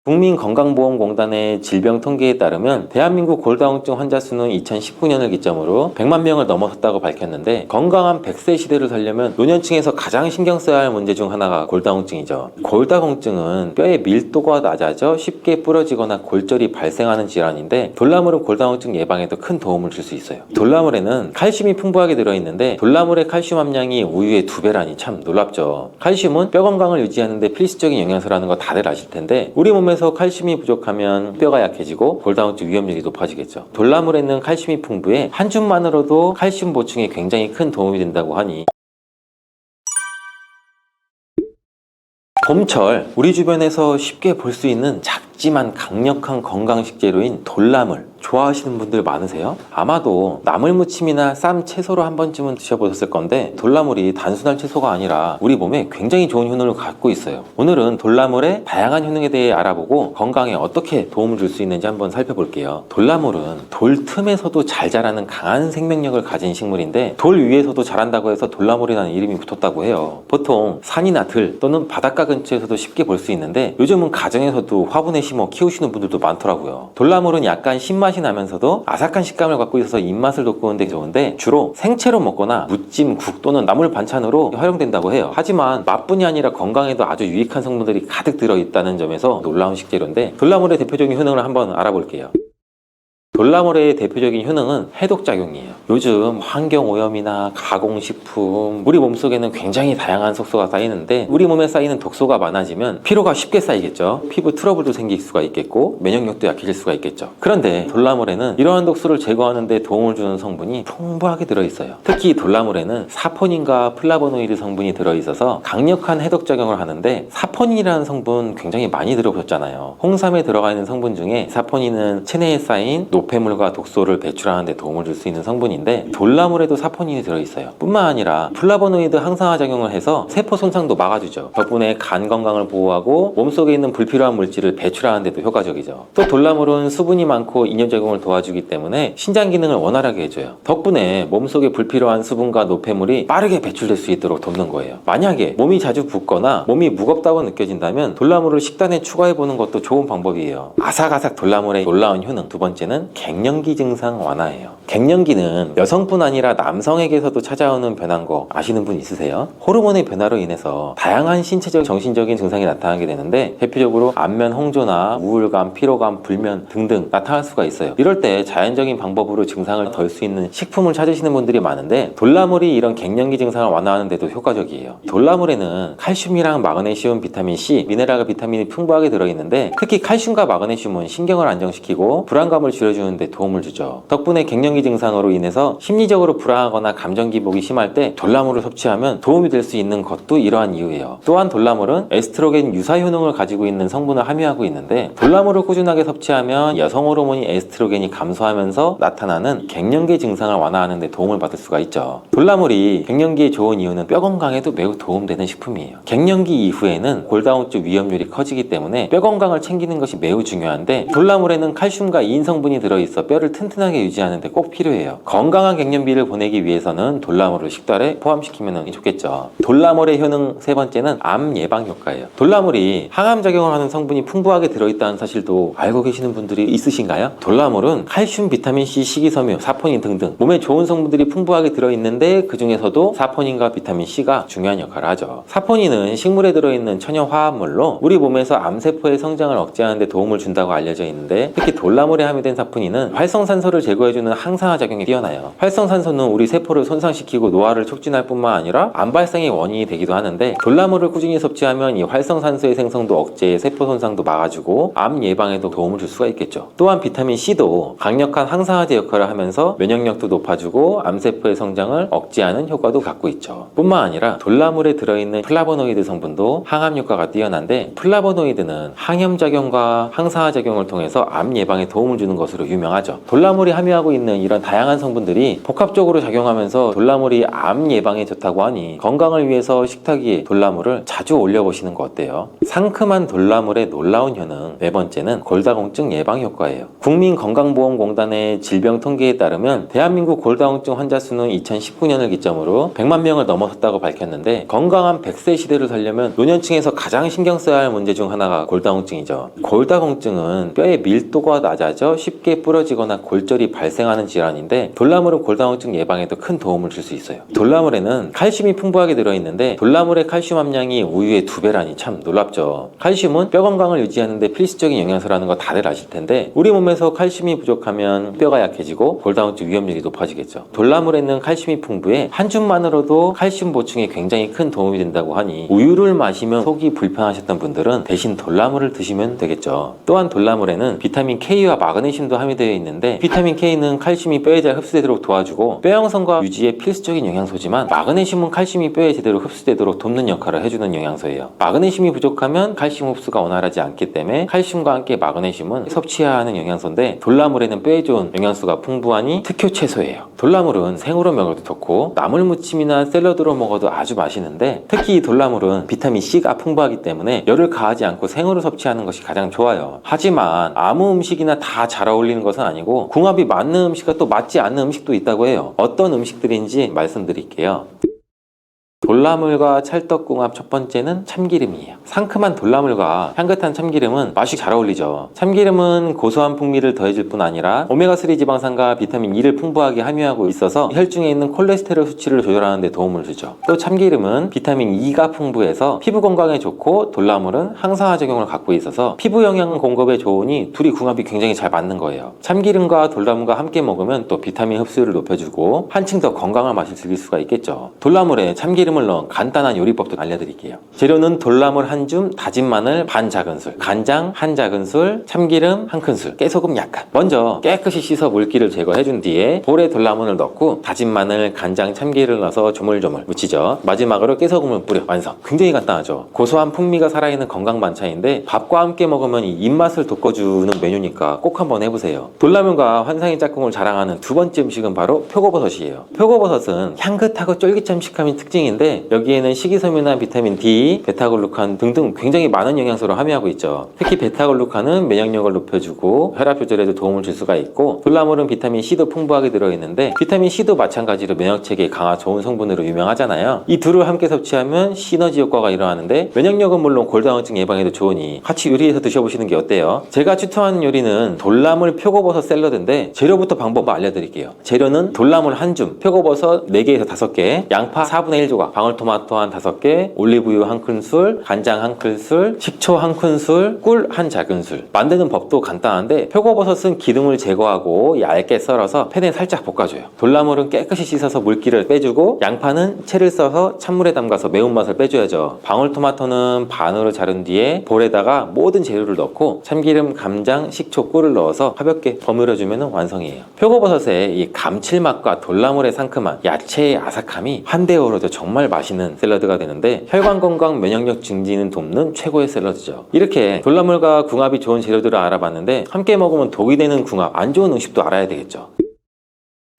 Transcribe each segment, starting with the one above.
국민건강보험공단의 질병 통계에 따르면 대한민국 골다공증 환자 수는 2019년을 기점으로 100만 명을 넘어섰다고 밝혔는데, 건강한 100세 시대를 살려면 노년층에서 가장 신경 써야 할 문제 중 하나가 골다공증이죠. 골다공증은 뼈의 밀도가 낮아져 쉽게 부러지거나 골절이 발생하는 질환인데, 돌나물은 골다공증 예방에도 큰 도움을 줄 수 있어요. 돌나물에는 칼슘이 풍부하게 들어있는데, 돌나물의 칼슘 함량이 우유의 2배라니 참 놀랍죠. 칼슘은 뼈 건강을 유지하는 데 필수적인 영양소라는 거 다들 아실 텐데, 우리 몸에서 칼슘이 부족하면 뼈가 약해지고 골다공증 위험률이 높아지겠죠. 돌나물에는 칼슘이 풍부해 한 줌만으로도 칼슘 보충에 굉장히 큰 도움이 된다고 하니, 봄철 우리 주변에서 쉽게 볼 수 있는 작지만 강력한 건강 식재료인 돌나물 좋아하시는 분들 많으세요? 아마도 나물무침이나 쌈 채소로 한 번쯤은 드셔보셨을 건데, 돌나물이 단순한 채소가 아니라 우리 몸에 굉장히 좋은 효능을 갖고 있어요. 오늘은 돌나물의 다양한 효능에 대해 알아보고 건강에 어떻게 도움을 줄 수 있는지 한번 살펴볼게요. 돌나물은 돌 틈에서도 잘 자라는 강한 생명력을 가진 식물인데, 돌 위에서도 자란다고 해서 돌나물이라는 이름이 붙었다고 해요. 보통 산이나 들 또는 바닷가 근처에서도 쉽게 볼 수 있는데, 요즘은 가정에서도 화분에 심어 키우시는 분들도 많더라고요. 돌나물은 약간 신맛이 나면서도 아삭한 식감을 갖고 있어서 입맛을 돋구는 데 좋은데, 주로 생채로 먹거나 무찜, 국 또는 나물 반찬으로 활용된다고 해요. 하지만 맛뿐이 아니라 건강에도 아주 유익한 성분들이 가득 들어있다는 점에서 놀라운 식재료인데, 돌나물의 대표적인 효능을 한번 알아볼게요. 돌나물의 대표적인 효능은 해독작용이에요. 요즘 환경오염이나 가공식품, 우리 몸속에는 굉장히 다양한 독소가 쌓이는데, 우리 몸에 쌓이는 독소가 많아지면 피로가 쉽게 쌓이겠죠. 피부 트러블도 생길 수가 있겠고 면역력도 약해질 수가 있겠죠. 그런데 돌나물에는 이러한 독소를 제거하는 데 도움을 주는 성분이 풍부하게 들어있어요. 특히 돌나물에는 사포닌과 플라보노이드 성분이 들어있어서 강력한 해독작용을 하는데, 사포닌이라는 성분 굉장히 많이 들어보셨잖아요. 홍삼에 들어가 있는 성분 중에 사포닌은 체내에 쌓인 노폐물과 독소를 배출하는 데 도움을 줄 수 있는 성분인데, 돌나물에도 사포닌이 들어있어요. 뿐만 아니라 플라보노이드 항산화 작용을 해서 세포 손상도 막아주죠. 덕분에 간 건강을 보호하고 몸속에 있는 불필요한 물질을 배출하는 데도 효과적이죠. 또 돌나물은 수분이 많고 이뇨작용을 도와주기 때문에 신장 기능을 원활하게 해줘요. 덕분에 몸속에 불필요한 수분과 노폐물이 빠르게 배출될 수 있도록 돕는 거예요. 만약에 몸이 자주 붓거나 몸이 무겁다고 느껴진다면 돌나물을 식단에 추가해보는 것도 좋은 방법이에요. 아삭아삭 돌나물의 놀라운 효능 두 번째는 갱년기 증상 완화예요. 갱년기는 여성뿐 아니라 남성에게서도 찾아오는 변화인 거 아시는 분 있으세요? 호르몬의 변화로 인해서 다양한 신체적, 정신적인 증상이 나타나게 되는데, 대표적으로 안면 홍조나 우울감, 피로감, 불면 등등 나타날 수가 있어요. 이럴 때 자연적인 방법으로 증상을 덜 수 있는 식품을 찾으시는 분들이 많은데, 돌나물이 이런 갱년기 증상을 완화하는 데도 효과적이에요. 돌나물에는 칼슘이랑 마그네슘, 비타민 C, 미네랄과 비타민이 풍부하게 들어있는데, 특히 칼슘과 마그네슘은 신경을 안정시키고 불안감을 줄여주는 데 도움을 주죠. 덕분에 갱년기 증상으로 인해서 심리적으로 불안하거나 감정 기복이 심할 때 돌나물을 섭취하면 도움이 될 수 있는 것도 이러한 이유예요. 또한 돌나물은 에스트로겐 유사 효능을 가지고 있는 성분을 함유하고 있는데, 돌나물을 꾸준하게 섭취하면 여성 호르몬인 에스트로겐이 감소하면서 나타나는 갱년기 증상을 완화하는 데 도움을 받을 수가 있죠. 돌나물이 갱년기에 좋은 이유는 뼈 건강에도 매우 도움되는 식품이에요. 갱년기 이후에는 골다공증 위험률이 커지기 때문에 뼈 건강을 챙기는 것이 매우 중요한데, 돌나물에는 칼슘과 이인 성분이 들어있어 뼈를 튼튼하게 유지하는 데 꼭 필요해요. 건강한 갱년기를 보내기 위해서는 돌나물을 식단에 포함시키면 좋겠죠. 돌나물의 효능 세 번째는 암 예방 효과예요. 돌나물이 항암 작용을 하는 성분이 풍부하게 들어있다는 사실도 알고 계시는 분들이 있으신가요? 돌나물은 칼슘, 비타민 C, 식이섬유, 사포닌 등등 몸에 좋은 성분들이 풍부하게 들어있는데, 그 중에서도 사포닌과 비타민 C가 중요한 역할을 하죠. 사포닌은 식물에 들어있는 천연 화합물로 우리 몸에서 암세포의 성장을 억제하는 데 도움을 준다고 알려져 있는데, 특히 돌나물에 함유된 사포닌은 활성산소를 제거해주는 항산화 작용이 뛰어나요. 활성산소는 우리 세포를 손상시키고 노화를 촉진할 뿐만 아니라 암 발생의 원인이 되기도 하는데, 돌나물을 꾸준히 섭취하면 이 활성산소의 생성도 억제해 세포 손상도 막아주고 암 예방에도 도움을 줄 수가 있겠죠. 또한 비타민 C도 강력한 항산화제 역할을 하면서 면역력도 높아주고 암세포의 성장을 억제하는 효과도 갖고 있죠. 뿐만 아니라 돌나물에 들어있는 플라보노이드 성분도 항암 효과가 뛰어난데, 플라보노이드는 항염작용과 항산화 작용을 통해서 암 예방에 도움을 주는 것으로 유명하죠. 돌나물이 함유하고 있는 이런 다양한 성분들이 복합적으로 작용하면서 돌나물이 암 예방에 좋다고 하니 건강을 위해서 식탁 위에 돌나물을 자주 올려보시는 거 어때요? 상큼한 돌나물의 놀라운 효능, 네 번째는 골다공증 예방 효과예요. 국민건강보험공단의 질병 통계에 따르면 대한민국 골다공증 환자 수는 2019년을 기점으로 100만 명을 넘어섰다고 밝혔는데, 건강한 100세 시대를 살려면 노년층에서 가장 신경 써야 할 문제 중 하나가 골다공증이죠. 골다공증은 뼈의 밀도가 낮아져 쉽게 부러지거나 골절이 발생하는 질환인데, 돌나물은 골다공증 예방에도 큰 도움을 줄 수 있어요. 돌나물에는 칼슘이 풍부하게 들어있는데 돌나물의 칼슘 함량이 우유의 2배라니 참 놀랍죠. 칼슘은 뼈 건강을 유지하는 데 필수적인 영양소라는 거 다들 아실 텐데, 우리 몸에서 칼슘이 부족하면 뼈가 약해지고 골다공증 위험률이 높아지겠죠. 돌나물에는 칼슘이 풍부해 한 줌만으로도 칼슘 보충에 굉장히 큰 도움이 된다고 하니, 우유를 마시면 속이 불편하셨던 분들은 대신 돌나물을 드시면 되겠죠. 또한 돌나물에는 비타민 K와 마그네슘도 함유되어 있는데, 비타민 K는 칼슘이 뼈에 잘 흡수되도록 도와주고 뼈 형성과 유지에 필수적인 영양소지만, 마그네슘은 칼슘이 뼈에 제대로 흡수되도록 돕는 역할을 해주는 영양소예요. 마그네슘이 부족하면 칼슘 흡수가 원활하지 않기 때문에 칼슘과 함께 마그네슘은 섭취해야 하는 영양소인데, 돌나물에는 뼈에 좋은 영양소가 풍부하니 특효 채소예요. 돌나물은 생으로 먹어도 좋고 나물무침이나 샐러드로 먹어도 아주 맛있는데, 특히 이 돌나물은 비타민 C가 풍부하기 때문에 열을 가하지 않고 생으로 섭취하는 것이 가장 좋아요. 하지만 아무 음식이나 다 잘 어울리는 것은 아니고, 궁합이 맞는 음식과 또 맞지 않는 음식도 있다고 해요. 어떤 음식들인지 말씀드릴게요. 돌나물과 찰떡궁합 첫 번째는 참기름이에요. 상큼한 돌나물과 향긋한 참기름은 맛이 잘 어울리죠. 참기름은 고소한 풍미를 더해줄 뿐 아니라 오메가3 지방산과 비타민 E를 풍부하게 함유하고 있어서 혈중에 있는 콜레스테롤 수치를 조절하는 데 도움을 주죠. 또 참기름은 비타민 E가 풍부해서 피부 건강에 좋고, 돌나물은 항산화 작용을 갖고 있어서 피부 영양 공급에 좋으니 둘이 궁합이 굉장히 잘 맞는 거예요. 참기름과 돌나물과 함께 먹으면 또 비타민 흡수율을 높여주고 한층 더 건강한 맛을 즐길 수가 있겠죠. 돌나물에 참기름 을 넣은 간단한 요리법도 알려드릴게요. 재료는 돌나물 한 줌, 다진 마늘 반 작은술, 간장 한 작은술, 참기름 한 큰술, 깨소금 약간. 먼저 깨끗이 씻어 물기를 제거해준 뒤에 볼에 돌나물을 넣고 다진 마늘, 간장, 참기름을 넣어서 조물조물 무치죠. 마지막으로 깨소금을 뿌려 완성. 굉장히 간단하죠. 고소한 풍미가 살아있는 건강 반찬인데, 밥과 함께 먹으면 이 입맛을 돋궈주는 메뉴니까 꼭 한번 해보세요. 돌나물과 환상의 짝꿍을 자랑하는 두 번째 음식은 바로 표고버섯이에요. 표고버섯은 향긋하고 쫄깃한 식감이 특징인데, 여기에는 식이섬유나 비타민 D, 베타글루칸 등등 굉장히 많은 영양소를 함유하고 있죠. 특히 베타글루칸은 면역력을 높여주고 혈압 조절에도 도움을 줄 수가 있고, 돌나물은 비타민 C도 풍부하게 들어있는데, 비타민 C도 마찬가지로 면역체계에 강한 좋은 성분으로 유명하잖아요. 이 둘을 함께 섭취하면 시너지 효과가 일어나는데, 면역력은 물론 골다공증 예방에도 좋으니 같이 요리해서 드셔보시는 게 어때요? 제가 추천하는 요리는 돌나물 표고버섯 샐러드인데, 재료부터 방법 알려드릴게요. 재료는 돌나물 한 줌, 표고버섯 4개에서 5개, 양파 4분의 1 조각, 방울토마토 한 5개, 올리브유 한 큰술, 간장 한 큰술, 식초 한 큰술, 꿀 한 작은술. 만드는 법도 간단한데, 표고버섯은 기름을 제거하고 얇게 썰어서 팬에 살짝 볶아줘요. 돌나물은 깨끗이 씻어서 물기를 빼주고, 양파는 채를 써서 찬물에 담가서 매운맛을 빼줘야죠. 방울토마토는 반으로 자른 뒤에 볼에다가 모든 재료를 넣고 참기름, 감장, 식초, 꿀을 넣어서 가볍게 버무려주면 완성이에요. 표고버섯의 이 감칠맛과 돌나물의 상큼한 야채의 아삭함이 한데 어우러져 정말 맛있는 샐러드가 되는데, 혈관 건강, 면역력 증진을 돕는 최고의 샐러드죠. 이렇게 돌나물과 궁합이 좋은 재료들을 알아봤는데, 함께 먹으면 독이 되는 궁합, 안 좋은 음식도 알아야 되겠죠.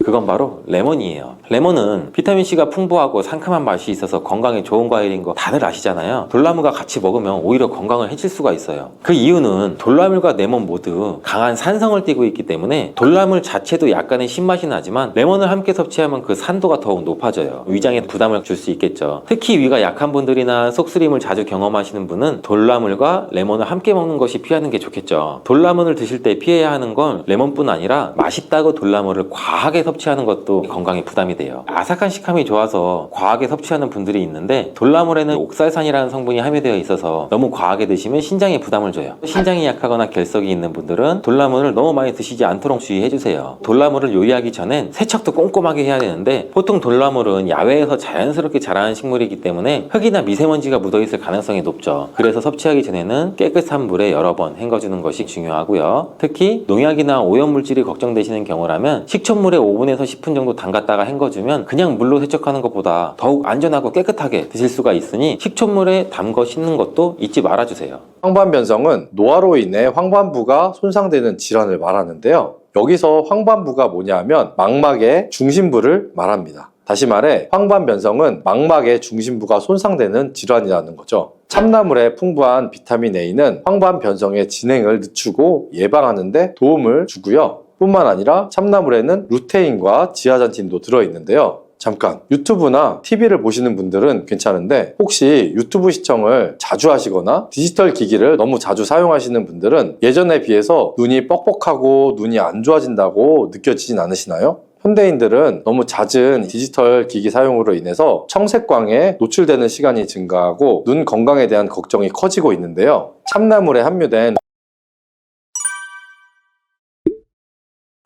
그건 바로 레몬이에요. 레몬은 비타민C가 풍부하고 상큼한 맛이 있어서 건강에 좋은 과일인 거 다들 아시잖아요. 돌나물과 같이 먹으면 오히려 건강을 해칠 수가 있어요. 그 이유는 돌나물과 레몬 모두 강한 산성을 띠고 있기 때문에, 돌나물 자체도 약간의 신맛이 나지만 레몬을 함께 섭취하면 그 산도가 더욱 높아져요. 위장에 부담을 줄 수 있겠죠. 특히 위가 약한 분들이나 속쓰림을 자주 경험하시는 분은 돌나물과 레몬을 함께 먹는 것이 피하는 게 좋겠죠. 돌나물을 드실 때 피해야 하는 건 레몬뿐 아니라, 맛있다고 돌나물을 과하게 섭취하는 것도 건강에 부담이 돼요. 아삭한 식감이 좋아서 과하게 섭취하는 분들이 있는데, 돌나물에는 옥살산이라는 성분이 함유되어 있어서 너무 과하게 드시면 신장에 부담을 줘요. 신장이 약하거나 결석이 있는 분들은 돌나물을 너무 많이 드시지 않도록 주의해주세요. 돌나물을 요리하기 전엔 세척도 꼼꼼하게 해야 되는데, 보통 돌나물은 야외에서 자연스럽게 자라는 식물이기 때문에 흙이나 미세먼지가 묻어있을 가능성이 높죠. 그래서 섭취하기 전에는 깨끗한 물에 여러 번 헹궈주는 것이 중요하고요. 특히 농약이나 오염물질이 걱정되시는 경우라면 식초물에 5분 5분에서 10분 정도 담갔다가 헹궈주면 그냥 물로 세척하는 것보다 더욱 안전하고 깨끗하게 드실 수가 있으니 식초물에 담궈 씻는 것도 잊지 말아주세요. 황반변성은 노화로 인해 황반부가 손상되는 질환을 말하는데요. 여기서 황반부가 뭐냐 하면 망막의 중심부를 말합니다. 다시 말해 황반변성은 망막의 중심부가 손상되는 질환이라는 거죠. 참나물에 풍부한 비타민 A는 황반변성의 진행을 늦추고 예방하는 데 도움을 주고요. 뿐만 아니라 참나물에는 루테인과 지아잔틴도 들어있는데요. 잠깐, 유튜브나 TV를 보시는 분들은 괜찮은데 혹시 유튜브 시청을 자주 하시거나 디지털 기기를 너무 자주 사용하시는 분들은 예전에 비해서 눈이 뻑뻑하고 눈이 안 좋아진다고 느껴지진 않으시나요? 현대인들은 너무 잦은 디지털 기기 사용으로 인해서 청색광에 노출되는 시간이 증가하고 눈 건강에 대한 걱정이 커지고 있는데요. 참나물에 함유된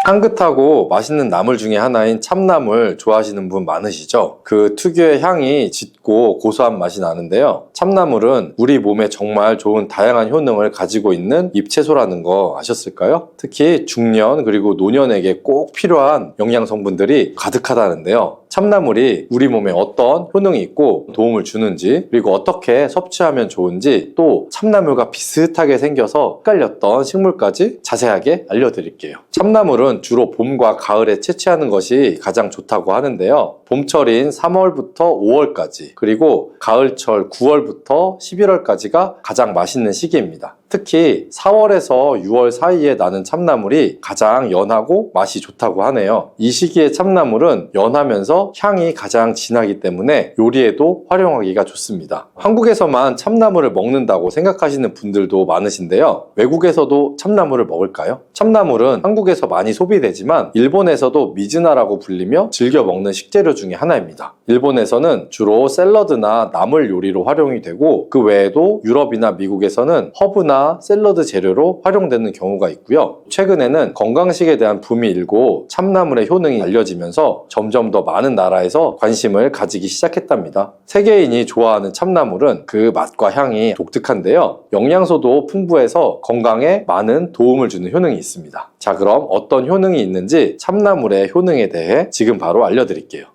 향긋하고 맛있는 나물 중에 하나인 참나물 좋아하시는 분 많으시죠? 그 특유의 향이 짙고 고소한 맛이 나는데요. 참나물은 우리 몸에 정말 좋은 다양한 효능을 가지고 있는 잎채소라는 거 아셨을까요? 특히 중년 그리고 노년에게 꼭 필요한 영양 성분들이 가득하다는데요. 참나물이 우리 몸에 어떤 효능이 있고 도움을 주는지, 그리고 어떻게 섭취하면 좋은지, 또 참나물과 비슷하게 생겨서 헷갈렸던 식물까지 자세하게 알려드릴게요. 참나물은 주로 봄과 가을에 채취하는 것이 가장 좋다고 하는데요. 봄철인 3월부터 5월까지, 그리고 가을철 9월부터 11월까지가 가장 맛있는 시기입니다. 특히 4월에서 6월 사이에 나는 참나물이 가장 연하고 맛이 좋다고 하네요. 이 시기의 참나물은 연하면서 향이 가장 진하기 때문에 요리에도 활용하기가 좋습니다. 한국에서만 참나물을 먹는다고 생각하시는 분들도 많으신데요. 외국에서도 참나물을 먹을까요? 참나물은 한국에서 많이 소비되지만 일본에서도 미즈나라고 불리며 즐겨 먹는 식재료 중에 하나입니다. 일본에서는 주로 샐러드나 나물 요리로 활용이 되고, 그 외에도 유럽이나 미국에서는 허브나 샐러드 재료로 활용되는 경우가 있고요. 최근에는 건강식에 대한 붐이 일고 참나물의 효능이 알려지면서 점점 더 많은 나라에서 관심을 가지기 시작했답니다. 세계인이 좋아하는 참나물은 그 맛과 향이 독특한데요. 영양소도 풍부해서 건강에 많은 도움을 주는 효능이 있습니다. 자, 그럼 어떤 효능이 있는지 참나물의 효능에 대해 지금 바로 알려드릴게요.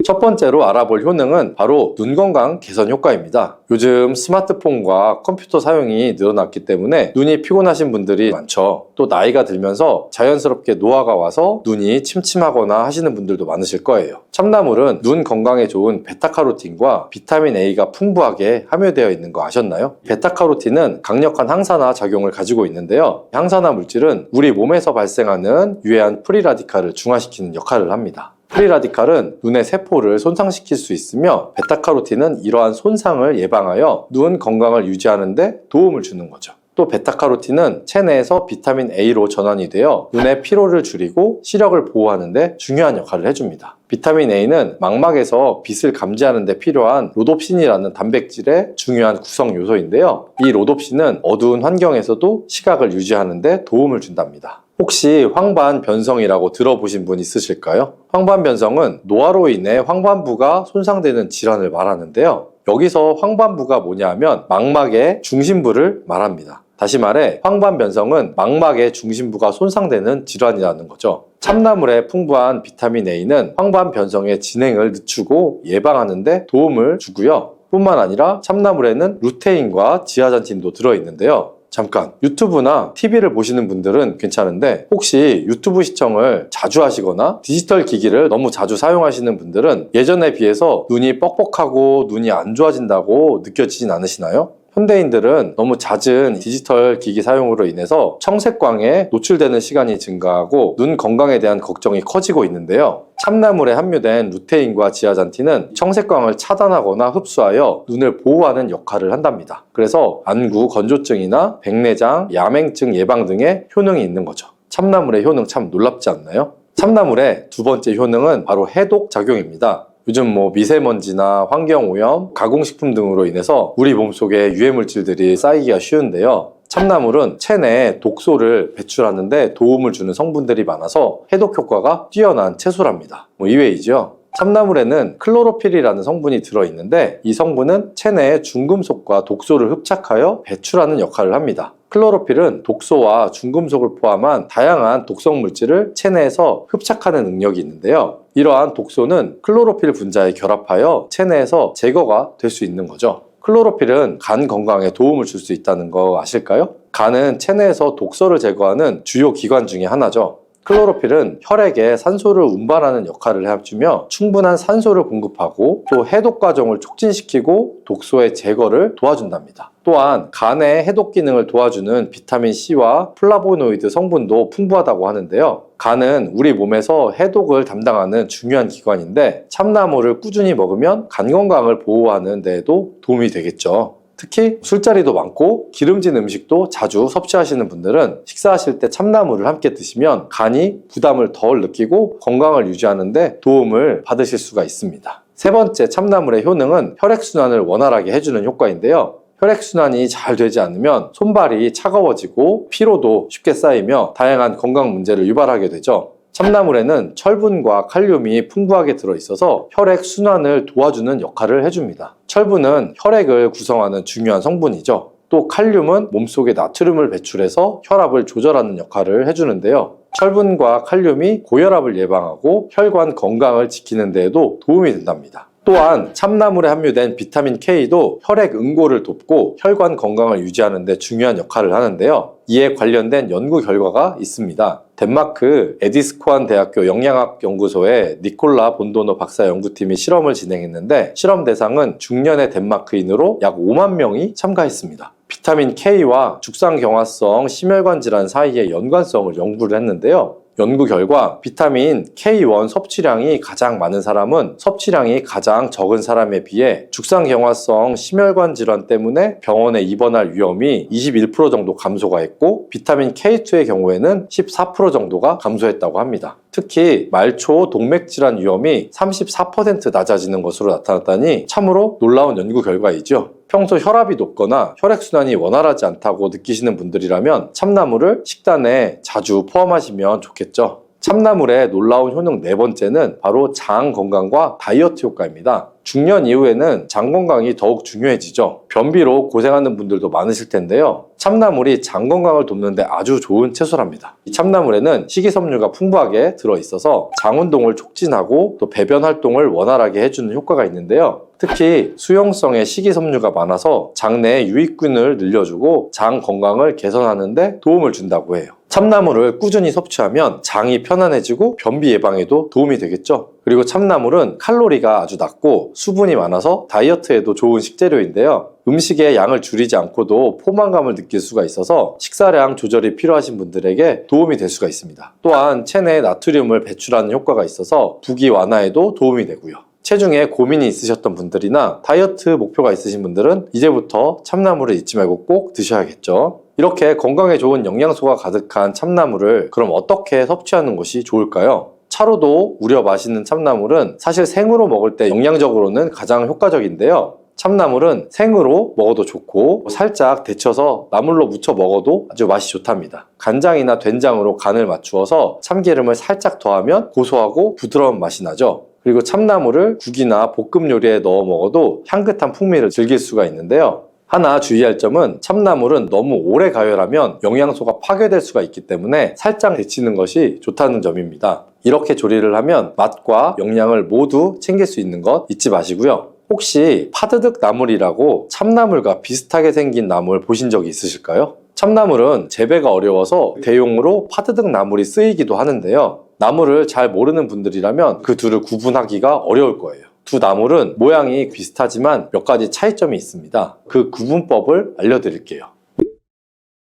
첫 번째로 알아볼 효능은 바로 눈 건강 개선 효과입니다. 요즘 스마트폰과 컴퓨터 사용이 늘어났기 때문에 눈이 피곤하신 분들이 많죠. 또 나이가 들면서 자연스럽게 노화가 와서 눈이 침침하거나 하시는 분들도 많으실 거예요. 참나물은 눈 건강에 좋은 베타카로틴과 비타민 A가 풍부하게 함유되어 있는 거 아셨나요? 베타카로틴은 강력한 항산화 작용을 가지고 있는데요. 항산화 물질은 우리 몸에서 발생하는 유해한 프리라디칼을 중화시키는 역할을 합니다. 프리라디칼은 눈의 세포를 손상시킬 수 있으며, 베타카로틴은 이러한 손상을 예방하여 눈 건강을 유지하는 데 도움을 주는 거죠. 또 베타카로틴은 체내에서 비타민 A로 전환이 되어 눈의 피로를 줄이고 시력을 보호하는 데 중요한 역할을 해줍니다. 비타민 A는 망막에서 빛을 감지하는 데 필요한 로놉신이라는 단백질의 중요한 구성 요소인데요. 이 로놉신은 어두운 환경에서도 시각을 유지하는 데 도움을 준답니다. 혹시 황반변성이라고 들어보신 분 있으실까요? 황반변성은 노화로 인해 황반부가 손상되는 질환을 말하는데요. 여기서 황반부가 뭐냐 하면 망막의 중심부를 말합니다. 다시 말해 황반변성은 망막의 중심부가 손상되는 질환이라는 거죠. 참나물에 풍부한 비타민 A는 황반변성의 진행을 늦추고 예방하는 데 도움을 주고요. 뿐만 아니라 참나물에는 루테인과 지아잔틴도 들어있는데요. 잠깐, 유튜브나 TV를 보시는 분들은 괜찮은데 혹시 유튜브 시청을 자주 하시거나 디지털 기기를 너무 자주 사용하시는 분들은 예전에 비해서 눈이 뻑뻑하고 눈이 안 좋아진다고 느껴지진 않으시나요? 현대인들은 너무 잦은 디지털 기기 사용으로 인해서 청색광에 노출되는 시간이 증가하고 눈 건강에 대한 걱정이 커지고 있는데요. 참나물에 함유된 루테인과 지아잔틴은 청색광을 차단하거나 흡수하여 눈을 보호하는 역할을 한답니다. 그래서 안구 건조증이나 백내장, 야맹증 예방 등의 효능이 있는 거죠. 참나물의 효능 참 놀랍지 않나요? 참나물의 두 번째 효능은 바로 해독 작용입니다. 요즘 미세먼지나 환경오염, 가공식품 등으로 인해서 우리 몸속에 유해물질들이 쌓이기가 쉬운데요. 참나물은 체내에 독소를 배출하는 데 도움을 주는 성분들이 많아서 해독 효과가 뛰어난 채소랍니다. 의외이죠? 참나물에는 클로로필이라는 성분이 들어있는데 이 성분은 체내의 중금속과 독소를 흡착하여 배출하는 역할을 합니다. 클로로필은 독소와 중금속을 포함한 다양한 독성 물질을 체내에서 흡착하는 능력이 있는데요. 이러한 독소는 클로로필 분자에 결합하여 체내에서 제거가 될 수 있는 거죠. 클로로필은 간 건강에 도움을 줄 수 있다는 거 아실까요? 간은 체내에서 독소를 제거하는 주요 기관 중에 하나죠. 클로로필은 혈액에 산소를 운반하는 역할을 해주며 충분한 산소를 공급하고 또 해독 과정을 촉진시키고 독소의 제거를 도와준답니다. 또한 간의 해독 기능을 도와주는 비타민 C와 플라보노이드 성분도 풍부하다고 하는데요. 간은 우리 몸에서 해독을 담당하는 중요한 기관인데 참나무를 꾸준히 먹으면 간 건강을 보호하는 데에도 도움이 되겠죠. 특히 술자리도 많고 기름진 음식도 자주 섭취하시는 분들은 식사하실 때 참나물을 함께 드시면 간이 부담을 덜 느끼고 건강을 유지하는 데 도움을 받으실 수가 있습니다. 세 번째 참나물의 효능은 혈액순환을 원활하게 해주는 효과인데요. 혈액순환이 잘 되지 않으면 손발이 차가워지고 피로도 쉽게 쌓이며 다양한 건강 문제를 유발하게 되죠. 참나물에는 철분과 칼륨이 풍부하게 들어있어서 혈액 순환을 도와주는 역할을 해줍니다. 철분은 혈액을 구성하는 중요한 성분이죠. 또 칼륨은 몸속에 나트륨을 배출해서 혈압을 조절하는 역할을 해주는데요. 철분과 칼륨이 고혈압을 예방하고 혈관 건강을 지키는 데에도 도움이 된답니다. 또한 참나물에 함유된 비타민 K도 혈액 응고를 돕고 혈관 건강을 유지하는 데 중요한 역할을 하는데요. 이에 관련된 연구 결과가 있습니다. 덴마크 에디스코안 대학교 영양학 연구소의 니콜라 본도노 박사 연구팀이 실험을 진행했는데 실험 대상은 중년의 덴마크인으로 약 5만 명이 참가했습니다. 비타민 K와 죽상경화성 심혈관 질환 사이의 연관성을 연구를 했는데요. 연구 결과 비타민 K1 섭취량이 가장 많은 사람은 섭취량이 가장 적은 사람에 비해 죽상경화성 심혈관 질환 때문에 병원에 입원할 위험이 21% 정도 감소가 했고 비타민 K2의 경우에는 14% 정도가 감소했다고 합니다. 특히 말초 동맥질환 위험이 34% 낮아지는 것으로 나타났다니 참으로 놀라운 연구 결과이죠. 평소 혈압이 높거나 혈액순환이 원활하지 않다고 느끼시는 분들이라면 참나물을 식단에 자주 포함하시면 좋겠죠. 참나물의 놀라운 효능 네 번째는 바로 장 건강과 다이어트 효과입니다. 중년 이후에는 장 건강이 더욱 중요해지죠. 변비로 고생하는 분들도 많으실 텐데요. 참나물이 장 건강을 돕는 데 아주 좋은 채소랍니다. 이 참나물에는 식이섬유가 풍부하게 들어있어서 장 운동을 촉진하고 또 배변 활동을 원활하게 해주는 효과가 있는데요. 특히 수용성의 식이섬유가 많아서 장내의 유익균을 늘려주고 장 건강을 개선하는 데 도움을 준다고 해요. 참나물을 꾸준히 섭취하면 장이 편안해지고 변비 예방에도 도움이 되겠죠. 그리고 참나물은 칼로리가 아주 낮고 수분이 많아서 다이어트에도 좋은 식재료인데요. 음식의 양을 줄이지 않고도 포만감을 느낄 수가 있어서 식사량 조절이 필요하신 분들에게 도움이 될 수가 있습니다. 또한 체내에 나트륨을 배출하는 효과가 있어서 부기 완화에도 도움이 되고요. 체중에 고민이 있으셨던 분들이나 다이어트 목표가 있으신 분들은 이제부터 참나물을 잊지 말고 꼭 드셔야겠죠. 이렇게 건강에 좋은 영양소가 가득한 참나물을 그럼 어떻게 섭취하는 것이 좋을까요? 차로도 우려 맛있는 참나물은 사실 생으로 먹을 때 영양적으로는 가장 효과적인데요. 참나물은 생으로 먹어도 좋고 살짝 데쳐서 나물로 무쳐 먹어도 아주 맛이 좋답니다. 간장이나 된장으로 간을 맞추어서 참기름을 살짝 더하면 고소하고 부드러운 맛이 나죠. 그리고 참나물을 국이나 볶음 요리에 넣어 먹어도 향긋한 풍미를 즐길 수가 있는데요. 하나 주의할 점은 참나물은 너무 오래 가열하면 영양소가 파괴될 수가 있기 때문에 살짝 데치는 것이 좋다는 점입니다. 이렇게 조리를 하면 맛과 영양을 모두 챙길 수 있는 것 잊지 마시고요. 혹시 파드득 나물이라고 참나물과 비슷하게 생긴 나물 보신 적이 있으실까요? 참나물은 재배가 어려워서 대용으로 파드득 나물이 쓰이기도 하는데요. 나물을 잘 모르는 분들이라면 그 둘을 구분하기가 어려울 거예요. 두 나물은 모양이 비슷하지만 몇 가지 차이점이 있습니다. 그 구분법을 알려드릴게요.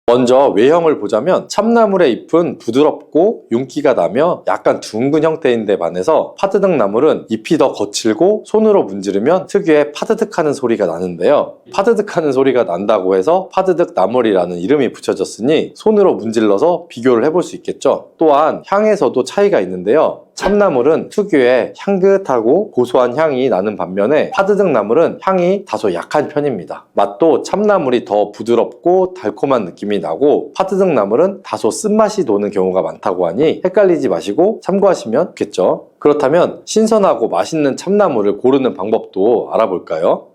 먼저 외형을 보자면 참나물의 잎은 부드럽고 윤기가 나며 약간 둥근 형태인데 반해서 파드득 나물은 잎이 더 거칠고 손으로 문지르면 특유의 파드득하는 소리가 나는데요. 파드득하는 소리가 난다고 해서 파드득 나물이라는 이름이 붙여졌으니 손으로 문질러서 비교를 해볼 수 있겠죠. 또한 향에서도 차이가 있는데요. 참나물은 특유의 향긋하고 고소한 향이 나는 반면에 파드득 나물은 향이 다소 약한 편입니다. 맛도 참나물이 더 부드럽고 달콤한 느낌이 나고 파드득 나물은 다소 쓴맛이 도는 경우가 많다고 하니 헷갈리지 마시고 참고하시면 좋겠죠. 그렇다면 신선하고 맛있는 참나물을 고르는 방법도 알아볼까요?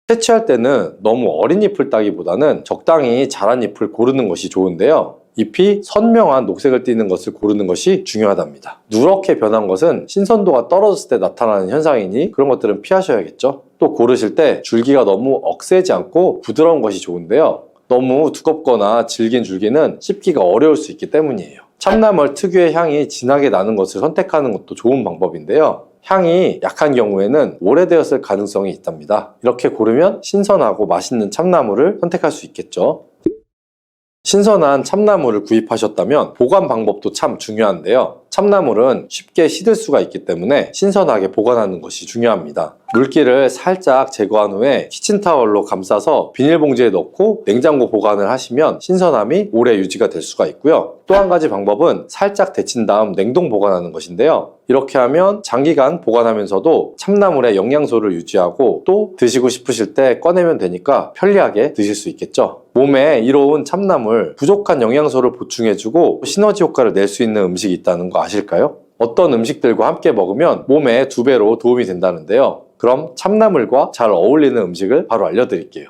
채취할 때는 너무 어린 잎을 따기보다는 적당히 자란 잎을 고르는 것이 좋은데요. 잎이 선명한 녹색을 띠는 것을 고르는 것이 중요하답니다. 누렇게 변한 것은 신선도가 떨어졌을 때 나타나는 현상이니 그런 것들은 피하셔야겠죠. 또 고르실 때 줄기가 너무 억세지 않고 부드러운 것이 좋은데요. 너무 두껍거나 질긴 줄기는 씹기가 어려울 수 있기 때문이에요. 참나물 특유의 향이 진하게 나는 것을 선택하는 것도 좋은 방법인데요. 향이 약한 경우에는 오래되었을 가능성이 있답니다. 이렇게 고르면 신선하고 맛있는 참나물을 선택할 수 있겠죠. 신선한 참나물을 구입하셨다면 보관 방법도 참 중요한데요. 참나물은 쉽게 시들 수가 있기 때문에 신선하게 보관하는 것이 중요합니다. 물기를 살짝 제거한 후에 키친타월로 감싸서 비닐봉지에 넣고 냉장고 보관을 하시면 신선함이 오래 유지가 될 수가 있고요. 또 한 가지 방법은 살짝 데친 다음 냉동 보관하는 것인데요. 이렇게 하면 장기간 보관하면서도 참나물의 영양소를 유지하고 또 드시고 싶으실 때 꺼내면 되니까 편리하게 드실 수 있겠죠. 몸에 이로운 참나물, 부족한 영양소를 보충해주고 시너지 효과를 낼 수 있는 음식이 있다는 거 아실까요? 어떤 음식들과 함께 먹으면 몸에 2배로 도움이 된다는데요. 그럼 참나물과 잘 어울리는 음식을 바로 알려드릴게요.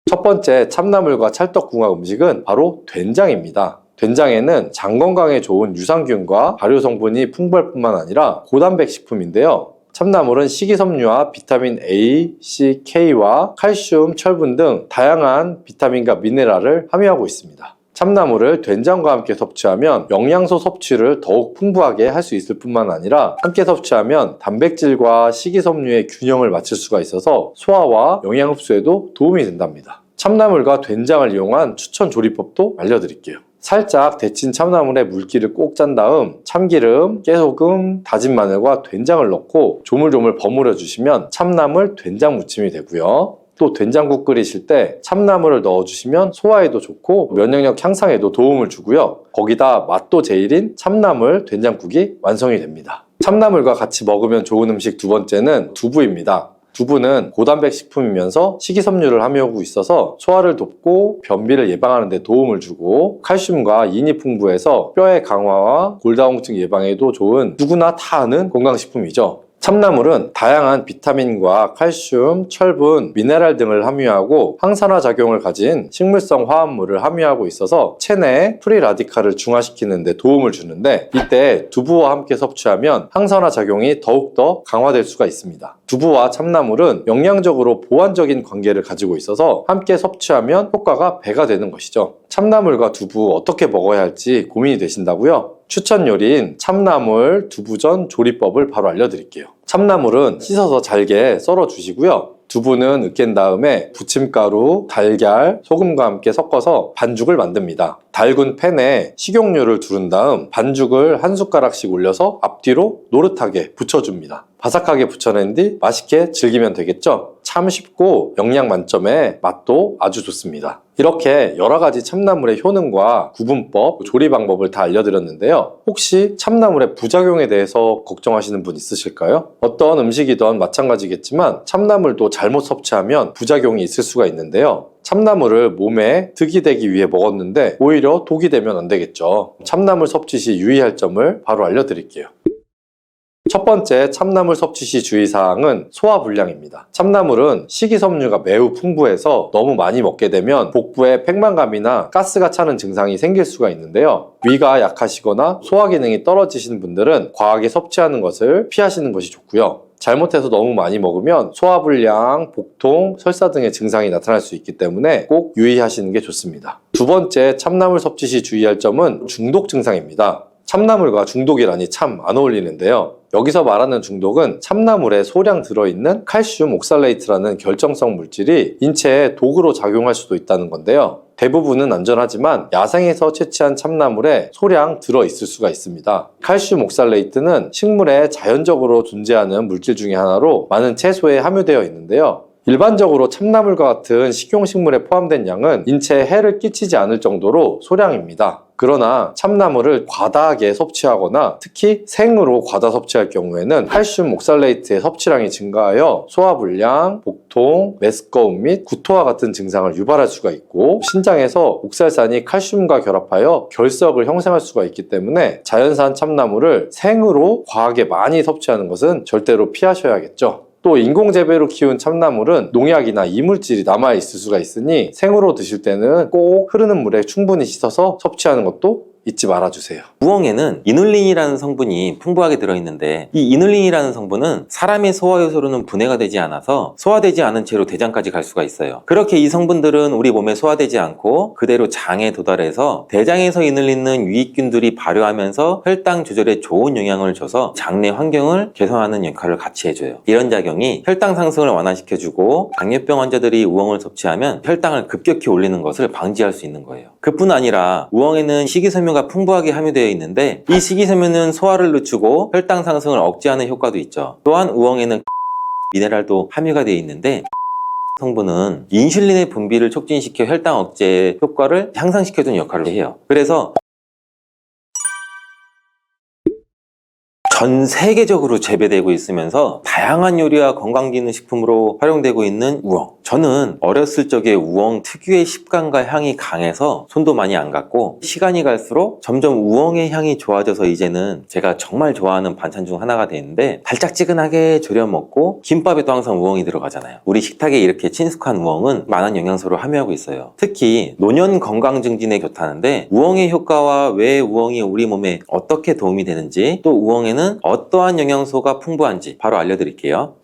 첫 번째 참나물과 찰떡궁합 음식은 바로 된장입니다. 된장에는 장 건강에 좋은 유산균과 발효 성분이 풍부할 뿐만 아니라 고단백 식품인데요. 참나물은 식이섬유와 비타민 A, C, K와 칼슘, 철분 등 다양한 비타민과 미네랄을 함유하고 있습니다. 참나물을 된장과 함께 섭취하면 영양소 섭취를 더욱 풍부하게 할 수 있을 뿐만 아니라 함께 섭취하면 단백질과 식이섬유의 균형을 맞출 수가 있어서 소화와 영양 흡수에도 도움이 된답니다. 참나물과 된장을 이용한 추천 조리법도 알려드릴게요. 살짝 데친 참나물에 물기를 꼭 짠 다음 참기름, 깨소금, 다진 마늘과 된장을 넣고 조물조물 버무려 주시면 참나물 된장 무침이 되고요. 또 된장국 끓이실 때 참나물을 넣어주시면 소화에도 좋고 면역력 향상에도 도움을 주고요. 거기다 맛도 제일인 참나물 된장국이 완성이 됩니다. 참나물과 같이 먹으면 좋은 음식 두 번째는 두부입니다. 두부는 고단백 식품이면서 식이섬유를 함유하고 있어서 소화를 돕고 변비를 예방하는 데 도움을 주고 칼슘과 인이 풍부해서 뼈의 강화와 골다공증 예방에도 좋은 누구나 다 아는 건강식품이죠. 참나물은 다양한 비타민과 칼슘, 철분, 미네랄 등을 함유하고 항산화 작용을 가진 식물성 화합물을 함유하고 있어서 체내의 프리 라디칼을 중화시키는 데 도움을 주는데 이때 두부와 함께 섭취하면 항산화 작용이 더욱더 강화될 수가 있습니다. 두부와 참나물은 영양적으로 보완적인 관계를 가지고 있어서 함께 섭취하면 효과가 배가 되는 것이죠. 참나물과 두부 어떻게 먹어야 할지 고민이 되신다고요? 추천 요리인 참나물 두부전 조리법을 바로 알려드릴게요. 참나물은 씻어서 잘게 썰어 주시고요. 두부는 으깬 다음에 부침가루, 달걀, 소금과 함께 섞어서 반죽을 만듭니다. 달군 팬에 식용유를 두른 다음 반죽을 한 숟가락씩 올려서 앞뒤로 노릇하게 부쳐줍니다. 바삭하게 부쳐낸 뒤 맛있게 즐기면 되겠죠? 참 쉽고 영양 만점에 맛도 아주 좋습니다. 이렇게 여러 가지 참나물의 효능과 구분법, 조리 방법을 다 알려드렸는데요. 혹시 참나물의 부작용에 대해서 걱정하시는 분 있으실까요? 어떤 음식이든 마찬가지겠지만 참나물도 잘못 섭취하면 부작용이 있을 수가 있는데요. 참나물을 몸에 득이 되기 위해 먹었는데 오히려 독이 되면 안 되겠죠. 참나물 섭취 시 유의할 점을 바로 알려드릴게요. 첫 번째 참나물 섭취 시 주의사항은 소화불량입니다. 참나물은 식이섬유가 매우 풍부해서 너무 많이 먹게 되면 복부에 팽만감이나 가스가 차는 증상이 생길 수가 있는데요. 위가 약하시거나 소화 기능이 떨어지신 분들은 과하게 섭취하는 것을 피하시는 것이 좋고요. 잘못해서 너무 많이 먹으면 소화불량, 복통, 설사 등의 증상이 나타날 수 있기 때문에 꼭 유의하시는 게 좋습니다. 두 번째 참나물 섭취 시 주의할 점은 중독 증상입니다. 참나물과 중독이라니 참 안 어울리는데요. 여기서 말하는 중독은 참나물에 소량 들어있는 칼슘 옥살레이트라는 결정성 물질이 인체에 독으로 작용할 수도 있다는 건데요. 대부분은 안전하지만 야생에서 채취한 참나물에 소량 들어있을 수가 있습니다. 칼슘 옥살레이트는 식물에 자연적으로 존재하는 물질 중에 하나로 많은 채소에 함유되어 있는데요. 일반적으로 참나물과 같은 식용식물에 포함된 양은 인체에 해를 끼치지 않을 정도로 소량입니다. 그러나 참나물을 과다하게 섭취하거나 특히 생으로 과다 섭취할 경우에는 칼슘 옥살레이트의 섭취량이 증가하여 소화불량, 복통, 메스꺼움 및 구토와 같은 증상을 유발할 수가 있고 신장에서 옥살산이 칼슘과 결합하여 결석을 형성할 수가 있기 때문에 자연산 참나물을 생으로 과하게 많이 섭취하는 것은 절대로 피하셔야겠죠. 또 인공 재배로 키운 참나물은 농약이나 이물질이 남아있을 수가 있으니 생으로 드실 때는 꼭 흐르는 물에 충분히 씻어서 섭취하는 것도 잊지 말아주세요. 우엉에는 이눌린이라는 성분이 풍부하게 들어있는데 이 이눌린이라는 성분은 사람의 소화 요소로는 분해가 되지 않아서 소화되지 않은 채로 대장까지 갈 수가 있어요. 그렇게 이 성분들은 우리 몸에 소화되지 않고 그대로 장에 도달해서 대장에서 이눌리는 유익균들이 발효하면서 혈당 조절에 좋은 영향을 줘서 장내 환경을 개선하는 역할을 같이 해줘요. 이런 작용이 혈당 상승을 완화시켜주고 당뇨병 환자들이 우엉을 섭취하면 혈당을 급격히 올리는 것을 방지할 수 있는 거예요. 그뿐 아니라 우엉에는 식이섬유가 풍부하게 함유되어 있는데 이 식이섬유는 소화를 늦추고 혈당 상승을 억제하는 효과도 있죠. 또한 우엉에는 미네랄도 함유가 되어 있는데 성분은 인슐린의 분비를 촉진시켜 혈당 억제 효과를 향상시켜주는 역할을 해요. 그래서 전 세계적으로 재배되고 있으면서 다양한 요리와 건강기능식품으로 활용되고 있는 우엉. 저는 어렸을 적에 우엉 특유의 식감과 향이 강해서 손도 많이 안 갔고 시간이 갈수록 점점 우엉의 향이 좋아져서 이제는 제가 정말 좋아하는 반찬 중 하나가 되는데 달짝지근하게 졸여 먹고 김밥에도 항상 우엉이 들어가잖아요. 우리 식탁에 이렇게 친숙한 우엉은 많은 영양소를 함유하고 있어요. 특히 노년 건강 증진에 좋다는데 우엉의 효과와 왜 우엉이 우리 몸에 어떻게 도움이 되는지 또 우엉에는 어떠한 영양소가 풍부한지 바로 알려드릴게요.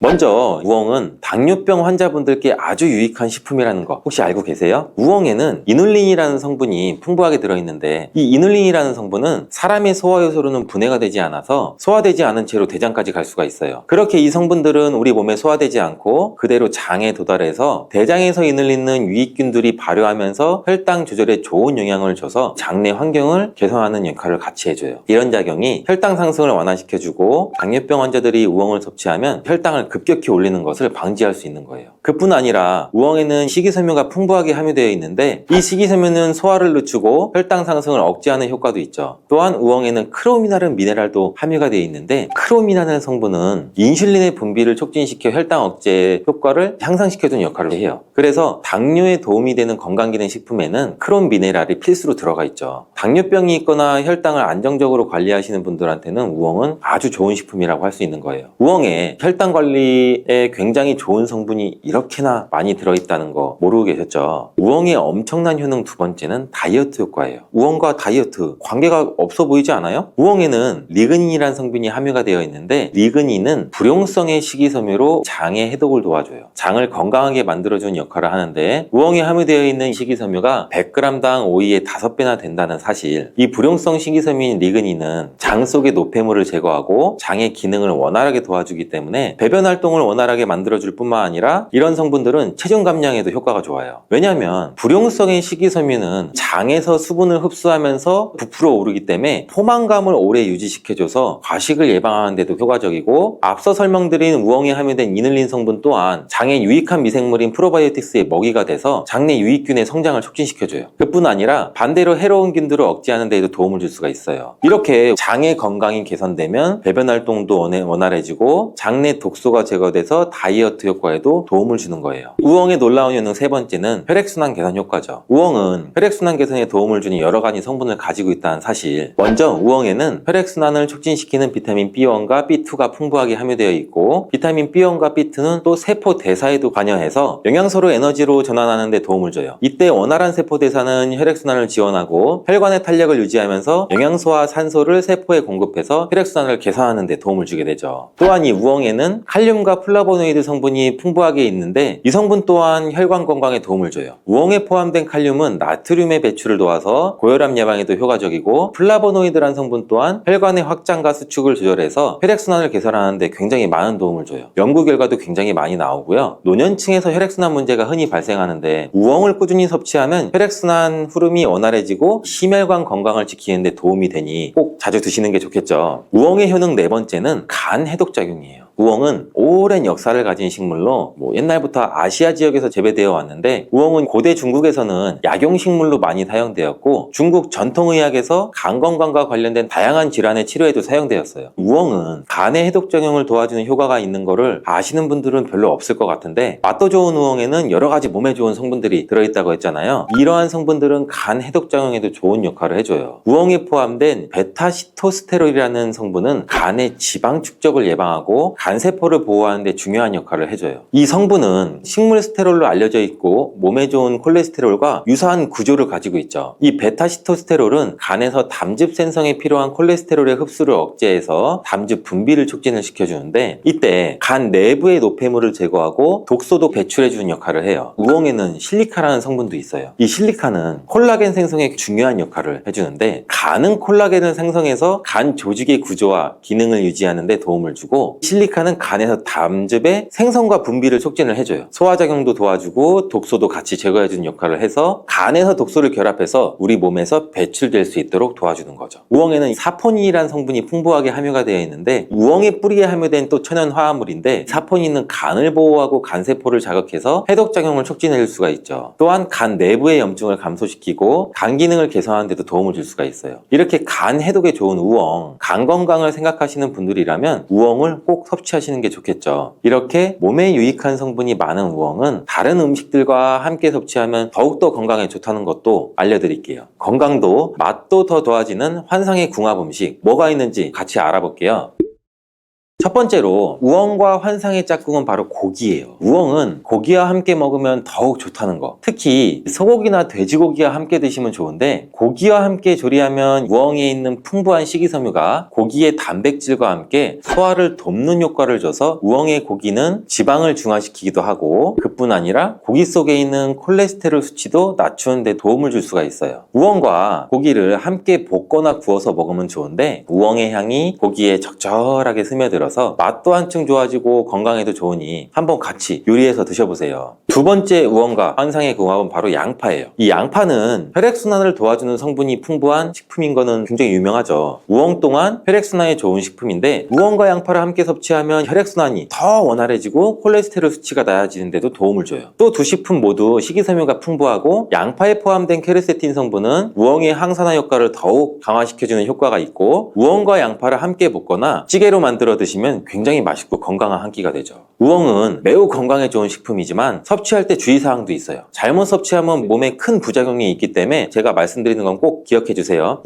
먼저 우엉은 당뇨병 환자분들께 아주 유익한 식품이라는 거 혹시 알고 계세요? 우엉에는 이눌린이라는 성분이 풍부하게 들어있는데 이 이눌린이라는 성분은 사람의 소화 요소로는 분해가 되지 않아서 소화되지 않은 채로 대장까지 갈 수가 있어요. 그렇게 이 성분들은 우리 몸에 소화되지 않고 그대로 장에 도달해서 대장에서 이눌리는 유익균들이 발효하면서 혈당 조절에 좋은 영향을 줘서 장내 환경을 개선하는 역할을 같이 해줘요. 이런 작용이 혈당 상승을 완화시켜주고 당뇨병 환자들이 우엉을 섭취하면 혈당을 급격히 올리는 것을 방지할 수 있는 거예요. 그뿐 아니라 우엉에는 식이섬유가 풍부하게 함유되어 있는데 이 식이섬유는 소화를 늦추고 혈당 상승을 억제하는 효과도 있죠. 또한 우엉에는 크로미나른 미네랄도 함유가 되어 있는데 크로미나는 성분은 인슐린의 분비를 촉진시켜 혈당 억제 효과를 향상시켜주는 역할을 해요. 그래서 당뇨에 도움이 되는 건강기능식품에는 크롬 미네랄이 필수로 들어가 있죠. 당뇨병이 있거나 혈당을 안정적으로 관리하시는 분들한테는 우엉은 아주 좋은 식품이라고 할 수 있는 거예요. 우엉에 혈당 관리에 굉장히 좋은 성분이 이렇게나 많이 들어있다는 거 모르고 계셨죠? 우엉의 엄청난 효능 두 번째는 다이어트 효과예요. 우엉과 다이어트 관계가 없어 보이지 않아요? 우엉에는 리그닌이라는 성분이 함유가 되어 있는데 리그닌은 불용성의 식이섬유로 장의 해독을 도와줘요. 장을 건강하게 만들어주는 역할을 하는데 우엉에 함유되어 있는 식이섬유가 100g당 오이의 5배나 된다는 사실. 이 불용성 식이섬유인 리그닌은 장 속의 노폐물을 제거하고 장의 기능을 원활하게 도와주기 때문에 배변 활동을 원활하게 만들어줄 뿐만 아니라 이런 성분들은 체중 감량에도 효과가 좋아요. 왜냐하면 불용성의 식이섬유는 장에서 수분을 흡수하면서 부풀어 오르기 때문에 포만감을 오래 유지시켜줘서 과식을 예방하는 데도 효과적이고 앞서 설명드린 우엉에 함유된 이눌린 성분 또한 장에 유익한 미생물인 프로바이오틱스의 먹이가 돼서 장내 유익균의 성장을 촉진시켜줘요. 그뿐 아니라 반대로 해로운 균들을 억제하는 데에도 도움을 줄 수가 있어요. 이렇게 장의 건강이 개선되면 배변 활동도 원활해지고 장내 독소가 제거돼서 다이어트 효과에도 도움을 주는 거예요. 우엉의 놀라운 효능 세 번째는 혈액순환 개선 효과죠. 우엉은 혈액순환 개선에 도움을 주는 여러 가지 성분을 가지고 있다는 사실. 먼저 우엉에는 혈액순환을 촉진시키는 비타민 B1과 B2가 풍부하게 함유되어 있고 비타민 B1과 B2는 또 세포 대사에도 관여해서 영양소를 에너지로 전환하는 데 도움을 줘요. 이때 원활한 세포 대사는 혈액순환을 지원하고 혈관의 탄력을 유지하면서 영양소와 산소를 세포에 공급해서 혈액순환을 개선하는 데 도움을 주게 되죠. 또한 이 우엉에는 칼륨과 플라보노이드 성분이 풍부하게 있는데 이 성분 또한 혈관 건강에 도움을 줘요. 우엉에 포함된 칼륨은 나트륨의 배출을 도와서 고혈압 예방에도 효과적이고 플라보노이드란 성분 또한 혈관의 확장과 수축을 조절해서 혈액순환을 개선하는 데 굉장히 많은 도움을 줘요. 연구 결과도 굉장히 많이 나오고요. 노년층에서 혈액순환 문제가 흔히 발생하는데 우엉을 꾸준히 섭취하면 혈액순환 흐름이 원활해지고 심혈관 건강을 지키는 데 도움이 되니 꼭 자주 드시는 게 좋겠죠. 우엉의 효능 네 번째는 간 해독작용이에요. 우엉은 오랜 역사를 가진 식물로 옛날부터 아시아 지역에서 재배되어 왔는데 우엉은 고대 중국에서는 약용식물로 많이 사용되었고 중국 전통의학에서 간 건강과 관련된 다양한 질환의 치료에도 사용되었어요. 우엉은 간의 해독작용을 도와주는 효과가 있는 거를 아시는 분들은 별로 없을 것 같은데 맛도 좋은 우엉에는 여러 가지 몸에 좋은 성분들이 들어있다고 했잖아요. 이러한 성분들은 간 해독작용에도 좋은 역할을 해줘요. 우엉에 포함된 베타시토스테롤이라는 성분은 간의 지방 축적을 예방하고 간세포를 보호하는 데 중요한 역할을 해줘요. 이 성분은 식물 스테롤로 알려져 있고 몸에 좋은 콜레스테롤과 유사한 구조를 가지고 있죠. 이 베타시토스테롤은 간에서 담즙 생성에 필요한 콜레스테롤의 흡수를 억제해서 담즙 분비를 촉진을 시켜주는데, 이때 간 내부의 노폐물을 제거하고 독소도 배출해주는 역할을 해요. 우엉에는 실리카라는 성분도 있어요. 이 실리카는 콜라겐 생성에 중요한 역할을 해주는데, 간은 콜라겐을 생성해서 간 조직의 구조와 기능을 유지하는 데 도움을 주고, 실리카는 간에서 담즙의 생성과 분비를 촉진을 해줘요. 소화작용도 도와주고 독소도 같이 제거해주는 역할을 해서 간에서 독소를 결합해서 우리 몸에서 배출될 수 있도록 도와주는 거죠. 우엉에는 사포닌이라는 성분이 풍부하게 함유가 되어 있는데, 우엉의 뿌리에 함유된 또 천연 화합물인데, 사포닌은 간을 보호하고 간세포를 자극해서 해독작용을 촉진해 줄 수가 있죠. 또한 간 내부의 염증을 감소시키고 간 기능을 개선하는 데도 도움을 줄 수가 있어요. 이렇게 간 해독에 좋은 우엉, 간 건강을 생각하시는 분들이라면 우엉을 꼭 섭취하시는 게 좋겠죠. 이렇게 몸에 유익한 성분이 많은 우엉은 다른 음식들과 함께 섭취하면 더욱더 건강에 좋다는 것도 알려드릴게요. 건강도 맛도 더 좋아지는 환상의 궁합 음식 뭐가 있는지 같이 알아볼게요. 첫 번째로 우엉과 환상의 짝꿍은 바로 고기예요. 우엉은 고기와 함께 먹으면 더욱 좋다는 거. 특히 소고기나 돼지고기와 함께 드시면 좋은데, 고기와 함께 조리하면 우엉에 있는 풍부한 식이섬유가 고기의 단백질과 함께 소화를 돕는 효과를 줘서 우엉의 고기는 지방을 중화시키기도 하고, 그뿐 아니라 고기 속에 있는 콜레스테롤 수치도 낮추는 데 도움을 줄 수가 있어요. 우엉과 고기를 함께 볶거나 구워서 먹으면 좋은데, 우엉의 향이 고기에 적절하게 스며들어서 맛도 한층 좋아지고 건강에도 좋으니 한번 같이 요리해서 드셔보세요. 두 번째 우엉과 환상의 궁합은 바로 양파예요. 이 양파는 혈액순환을 도와주는 성분이 풍부한 식품인 거는 굉장히 유명하죠. 우엉 또한 혈액순환에 좋은 식품인데, 우엉과 양파를 함께 섭취하면 혈액순환이 더 원활해지고 콜레스테롤 수치가 낮아지는 데도 도움을 줘요. 또 두 식품 모두 식이섬유가 풍부하고, 양파에 포함된 케르세틴 성분은 우엉의 항산화 효과를 더욱 강화시켜주는 효과가 있고, 우엉과 양파를 함께 볶거나 찌개로 만들어 드시면 굉장히 맛있고 건강한 한 끼가 되죠. 우엉은 매우 건강에 좋은 식품이지만 섭취할 때 주의사항도 있어요. 잘못 섭취하면 몸에 큰 부작용이 있기 때문에 제가 말씀드리는 건 꼭 기억해 주세요.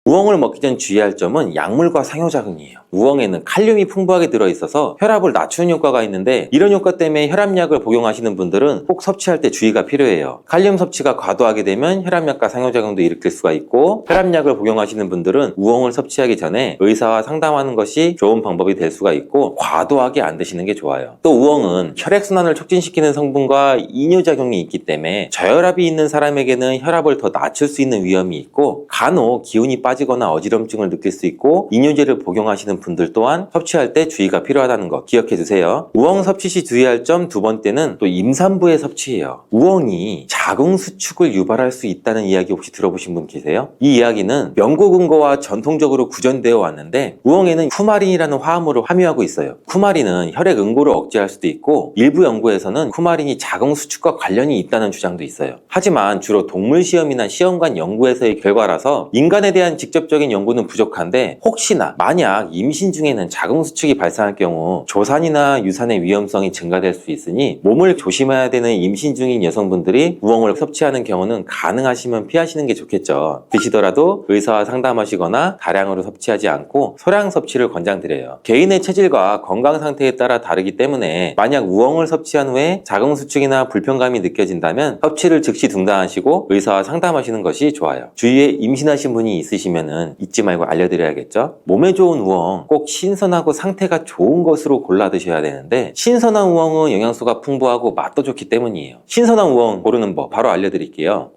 우엉을 먹기 전 주의할 점은 약물과 상호작용이에요. 우엉에는 칼륨이 풍부하게 들어있어서 혈압을 낮추는 효과가 있는데, 이런 효과 때문에 혈압약을 복용하시는 분들은 꼭 섭취할 때 주의가 필요해요. 칼륨 섭취가 과도하게 되면 혈압약과 상호작용도 일으킬 수가 있고, 혈압약을 복용하시는 분들은 우엉을 섭취하기 전에 의사와 상담하는 것이 좋은 방법이 될 수가 있고, 과도하게 안 드시는 게 좋아요. 또 우엉은 혈액순환을 촉진시키는 성분과 이뇨작용이 있기 때문에 저혈압이 있는 사람에게는 혈압을 더 낮출 수 있는 위험이 있고, 간혹 기운이 빠지거나 어지럼증을 느낄 수 있고, 이뇨제를 복용하시는 분들 또한 섭취할 때 주의가 필요하다는 거 기억해 주세요. 우엉 섭취 시 주의할 점 두 번째는 또 임산부의 섭취예요. 우엉이 자궁 수축을 유발할 수 있다는 이야기 혹시 들어보신 분 계세요? 이 이야기는 연구 근거와 전통적으로 구전되어 왔는데, 우엉에는 쿠마린이라는 화합물을 함유하고 있어요. 쿠마린은 혈액 응고를 억제할 수도 있고, 일부 연구에서는 쿠마린이 자궁 수축과 관련이 있다는 주장도 있어요. 하지만 주로 동물 시험이나 시험관 연구에서의 결과라서 인간에 대한 직접적인 연구는 부족한데, 혹시나 만약 임신 중에는 자궁 수축이 발생할 경우 조산이나 유산의 위험성이 증가될 수 있으니 몸을 조심해야 되는 임신 중인 여성분들이 우엉을 섭취하는 경우는 가능하시면 피하시는 게 좋겠죠. 드시더라도 의사와 상담하시거나 다량으로 섭취하지 않고 소량 섭취를 권장드려요. 개인의 체질과 건강 상태에 따라 다르기 때문에 만약 우엉을 섭취한 후에 자궁 수축이나 불편감이 느껴진다면 섭취를 즉시 중단하시고 의사와 상담하시는 것이 좋아요. 주위에 임신하신 분이 있으시면은 잊지 말고 알려드려야겠죠. 몸에 좋은 우엉 꼭 신선하고 상태가 좋은 것으로 골라 드셔야 되는데, 신선한 우엉은 영양소가 풍부하고 맛도 좋기 때문이에요. 신선한 우엉 고르는 법 바로 알려드릴게요.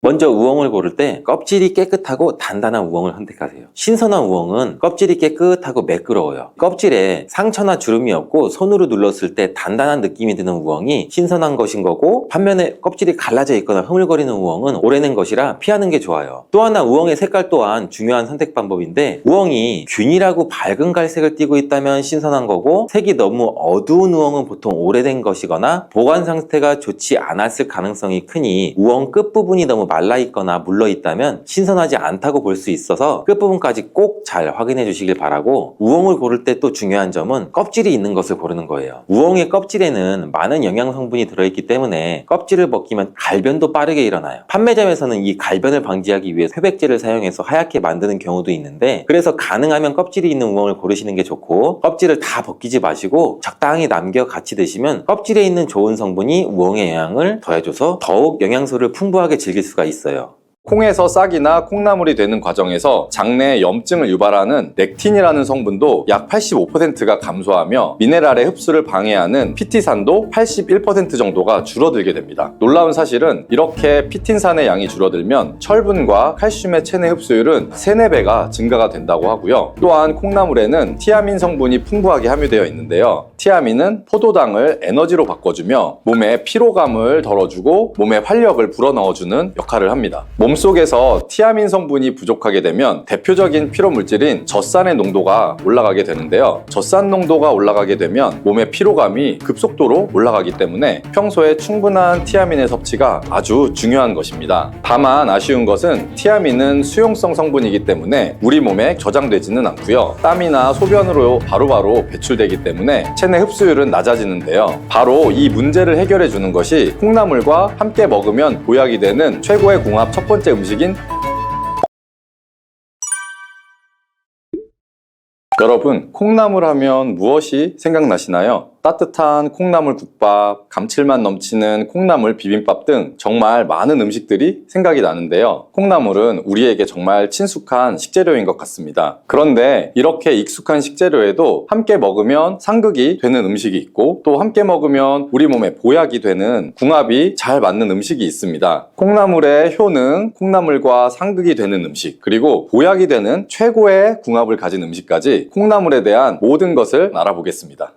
먼저 우엉을 고를 때 껍질이 깨끗하고 단단한 우엉을 선택하세요. 신선한 우엉은 껍질이 깨끗하고 매끄러워요. 껍질에 상처나 주름이 없고 손으로 눌렀을 때 단단한 느낌이 드는 우엉이 신선한 것인 거고, 반면에 껍질이 갈라져 있거나 흐물거리는 우엉은 오래된 것이라 피하는 게 좋아요. 또 하나 우엉의 색깔 또한 중요한 선택 방법인데, 우엉이 균일하고 밝은 갈색을 띠고 있다면 신선한 거고, 색이 너무 어두운 우엉은 보통 오래된 것이거나 보관 상태가 좋지 않았을 가능성이 크니 우엉 끝부분이 너무 말라 있거나 물러 있다면 신선하지 않다고 볼 수 있어서 끝부분까지 꼭 잘 확인해 주시길 바라고, 우엉을 고를 때 또 중요한 점은 껍질이 있는 것을 고르는 거예요. 우엉의 껍질에는 많은 영양 성분이 들어있기 때문에 껍질을 벗기면 갈변도 빠르게 일어나요. 판매점에서는 이 갈변을 방지하기 위해 회백제를 사용해서 하얗게 만드는 경우도 있는데, 그래서 가능하면 껍질이 있는 우엉을 고르시는 게 좋고, 껍질을 다 벗기지 마시고 적당히 남겨 같이 드시면 껍질에 있는 좋은 성분이 우엉의 영양을 더해줘서 더욱 영양소를 풍부하게 즐길 수가 있어요. 콩에서 싹이나 콩나물이 되는 과정에서 장내에 염증을 유발하는 렉틴이라는 성분도 약 85%가 감소하며 미네랄의 흡수를 방해하는 피티산도 81% 정도가 줄어들게 됩니다. 놀라운 사실은 이렇게 피틴산의 양이 줄어들면 철분과 칼슘의 체내 흡수율은 3, 4배가 증가가 된다고 하고요. 또한 콩나물에는 티아민 성분이 풍부하게 함유되어 있는데요. 티아민은 포도당을 에너지로 바꿔주며 몸의 피로감을 덜어주고 몸의 활력을 불어넣어주는 역할을 합니다. 몸속에서 티아민 성분이 부족하게 되면 대표적인 피로 물질인 젖산의 농도가 올라가게 되는데요. 젖산 농도가 올라가게 되면 몸의 피로감이 급속도로 올라가기 때문에 평소에 충분한 티아민의 섭취가 아주 중요한 것입니다. 다만 아쉬운 것은 티아민은 수용성 성분이기 때문에 우리 몸에 저장되지는 않고요. 땀이나 소변으로 바로바로 배출되기 때문에 체내 흡수율은 낮아지는데요. 바로 이 문제를 해결해 주는 것이 콩나물과 함께 먹으면 보약이 되는 최고의 궁합 첫 번째 음식인 여러분, 콩나물 하면 무엇이 생각나시나요? 따뜻한 콩나물 국밥, 감칠맛 넘치는 콩나물 비빔밥 등 정말 많은 음식들이 생각이 나는데요. 콩나물은 우리에게 정말 친숙한 식재료인 것 같습니다. 그런데 이렇게 익숙한 식재료에도 함께 먹으면 상극이 되는 음식이 있고, 또 함께 먹으면 우리 몸에 보약이 되는 궁합이 잘 맞는 음식이 있습니다. 콩나물의 효능, 콩나물과 상극이 되는 음식, 그리고 보약이 되는 최고의 궁합을 가진 음식까지 콩나물에 대한 모든 것을 알아보겠습니다.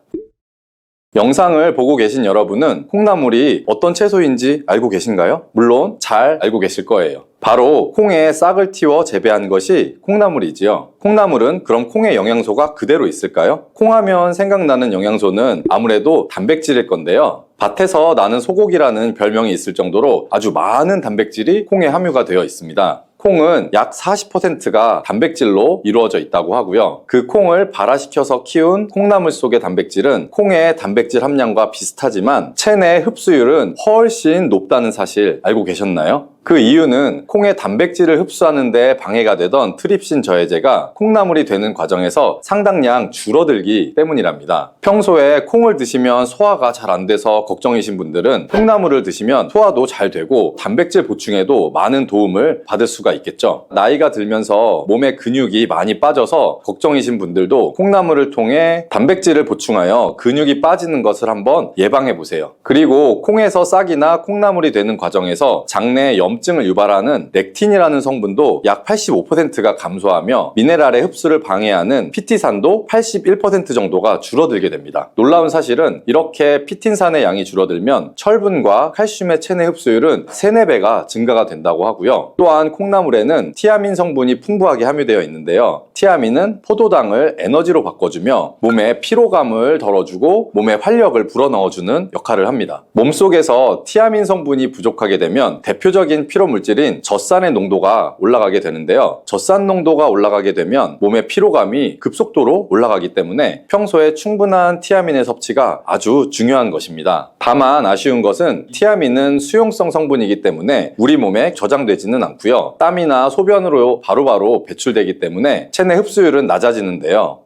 영상을 보고 계신 여러분은 콩나물이 어떤 채소인지 알고 계신가요? 물론 잘 알고 계실 거예요. 바로 콩에 싹을 틔워 재배한 것이 콩나물이지요. 콩나물은 그럼 콩의 영양소가 그대로 있을까요? 콩하면 생각나는 영양소는 아무래도 단백질일 건데요. 밭에서 나는 소고기라는 별명이 있을 정도로 아주 많은 단백질이 콩에 함유가 되어 있습니다. 콩은 약 40%가 단백질로 이루어져 있다고 하고요. 그 콩을 발화시켜서 키운 콩나물 속의 단백질은 콩의 단백질 함량과 비슷하지만 체내 흡수율은 훨씬 높다는 사실 알고 계셨나요? 그 이유는 콩의 단백질을 흡수하는 데 방해가 되던 트립신 저해제가 콩나물이 되는 과정에서 상당량 줄어들기 때문이랍니다. 평소에 콩을 드시면 소화가 잘 안 돼서 걱정이신 분들은 콩나물을 드시면 소화도 잘 되고 단백질 보충에도 많은 도움을 받을 수가 있겠죠. 나이가 들면서 몸에 근육이 많이 빠져서 걱정이신 분들도 콩나물을 통해 단백질을 보충하여 근육이 빠지는 것을 한번 예방해 보세요. 그리고 콩에서 싹이나 콩나물이 되는 과정에서 장내에 염증을 유발하는 렉틴이라는 성분도 약 85%가 감소하며 미네랄의 흡수를 방해하는 피티산도 81% 정도가 줄어들게 됩니다. 놀라운 사실은 이렇게 피틴산의 양이 줄어들면 철분과 칼슘의 체내 흡수율은 3, 4배가 증가가 된다고 하고요. 또한 콩나물에는 티아민 성분이 풍부하게 함유되어 있는데요. 티아민은 포도당을 에너지로 바꿔주며 몸의 피로감을 덜어주고 몸의 활력을 불어넣어주는 역할을 합니다. 몸속에서 티아민 성분이 부족하게 되면 대표적인 피로 물질인 젖산의 농도가 올라가게 되는데요. 젖산 농도가 올라가게 되면 몸의 피로감이 급속도로 올라가기 때문에 평소에 충분한 티아민의 섭취가 아주 중요한 것입니다. 다만 아쉬운 것은 티아민은 수용성 성분이기 때문에 우리 몸에 저장되지는 않고요. 땀이나 소변으로 바로바로 배출되기 때문에 체내 흡수율은 낮아지는데요.